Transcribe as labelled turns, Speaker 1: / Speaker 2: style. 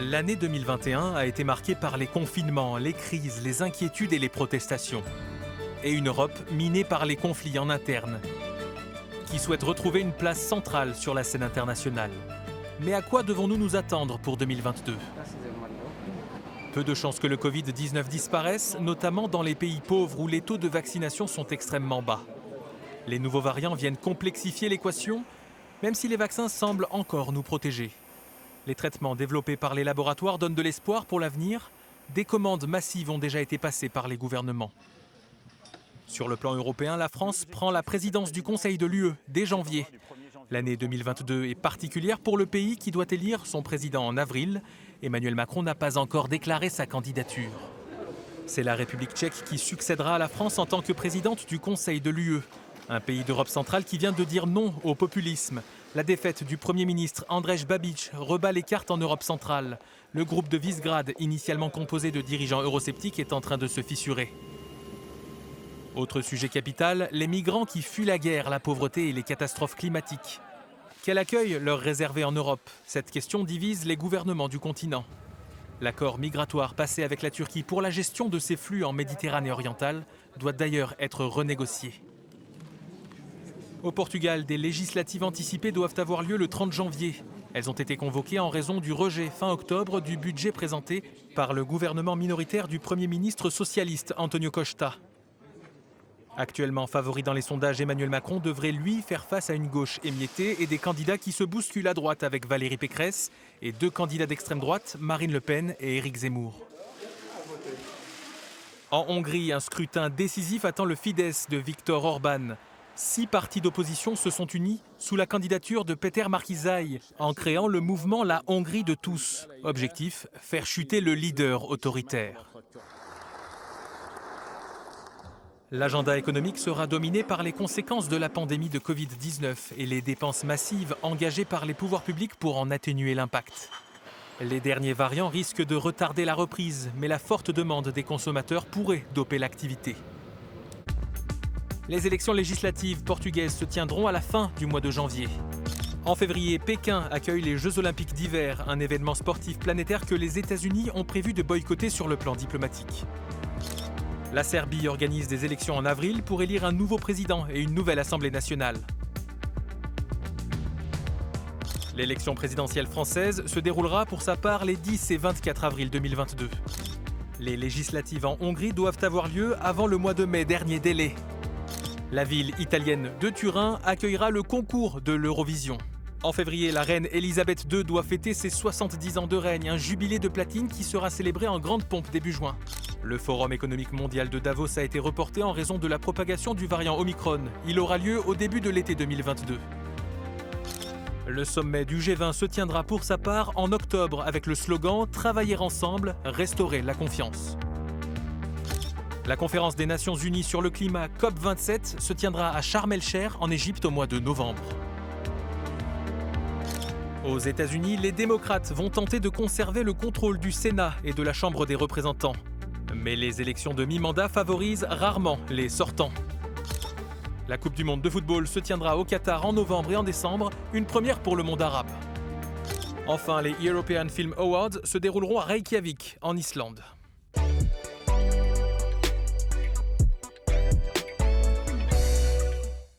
Speaker 1: L'année 2021 a été marquée par les confinements, les crises, les inquiétudes et les protestations. Et une Europe minée par les conflits en interne, qui souhaite retrouver une place centrale sur la scène internationale. Mais à quoi devons-nous nous attendre pour 2022 ? Peu de chances que le Covid-19 disparaisse, notamment dans les pays pauvres où les taux de vaccination sont extrêmement bas. Les nouveaux variants viennent complexifier l'équation, même si les vaccins semblent encore nous protéger. Les traitements développés par les laboratoires donnent de l'espoir pour l'avenir. Des commandes massives ont déjà été passées par les gouvernements. Sur le plan européen, la France prend la présidence du Conseil de l'UE dès janvier. L'année 2022 est particulière pour le pays qui doit élire son président en avril. Emmanuel Macron n'a pas encore déclaré sa candidature. C'est la République tchèque qui succédera à la France en tant que présidente du Conseil de l'UE. Un pays d'Europe centrale qui vient de dire non au populisme. La défaite du Premier ministre Andrej Babiš rebat les cartes en Europe centrale. Le groupe de Visegrad, initialement composé de dirigeants eurosceptiques, est en train de se fissurer. Autre sujet capital, les migrants qui fuient la guerre, la pauvreté et les catastrophes climatiques. Quel accueil leur réserver en Europe ? Cette question divise les gouvernements du continent. L'accord migratoire passé avec la Turquie pour la gestion de ces flux en Méditerranée orientale doit d'ailleurs être renégocié. Au Portugal, des législatives anticipées doivent avoir lieu le 30 janvier. Elles ont été convoquées en raison du rejet fin octobre du budget présenté par le gouvernement minoritaire du Premier ministre socialiste António Costa. Actuellement favori dans les sondages, Emmanuel Macron devrait lui faire face à une gauche émiettée et des candidats qui se bousculent à droite avec Valérie Pécresse et deux candidats d'extrême droite, Marine Le Pen et Éric Zemmour. En Hongrie, un scrutin décisif attend le Fidesz de Viktor Orban. 6 partis d'opposition se sont unis sous la candidature de Péter Márkizai en créant le mouvement La Hongrie de tous. Objectif, faire chuter le leader autoritaire. L'agenda économique sera dominé par les conséquences de la pandémie de Covid-19 et les dépenses massives engagées par les pouvoirs publics pour en atténuer l'impact. Les derniers variants risquent de retarder la reprise, mais la forte demande des consommateurs pourrait doper l'activité. Les élections législatives portugaises se tiendront à la fin du mois de janvier. En février, Pékin accueille les Jeux Olympiques d'hiver, un événement sportif planétaire que les États-Unis ont prévu de boycotter sur le plan diplomatique. La Serbie organise des élections en avril pour élire un nouveau président et une nouvelle Assemblée nationale. L'élection présidentielle française se déroulera pour sa part les 10 et 24 avril 2022. Les législatives en Hongrie doivent avoir lieu avant le mois de mai, dernier délai. La ville italienne de Turin accueillera le concours de l'Eurovision. En février, la reine Elisabeth II doit fêter ses 70 ans de règne, un jubilé de platine qui sera célébré en grande pompe début juin. Le Forum économique mondial de Davos a été reporté en raison de la propagation du variant Omicron. Il aura lieu au début de l'été 2022. Le sommet du G20 se tiendra pour sa part en octobre avec le slogan « Travailler ensemble, restaurer la confiance ». La conférence des Nations Unies sur le climat COP27 se tiendra à Sharm el-Sheikh en Égypte au mois de novembre. Aux États-Unis, les démocrates vont tenter de conserver le contrôle du Sénat et de la Chambre des représentants. Mais les élections de mi-mandat favorisent rarement les sortants. La Coupe du monde de football se tiendra au Qatar en novembre et en décembre, une première pour le monde arabe. Enfin, les European Film Awards se dérouleront à Reykjavik, en Islande.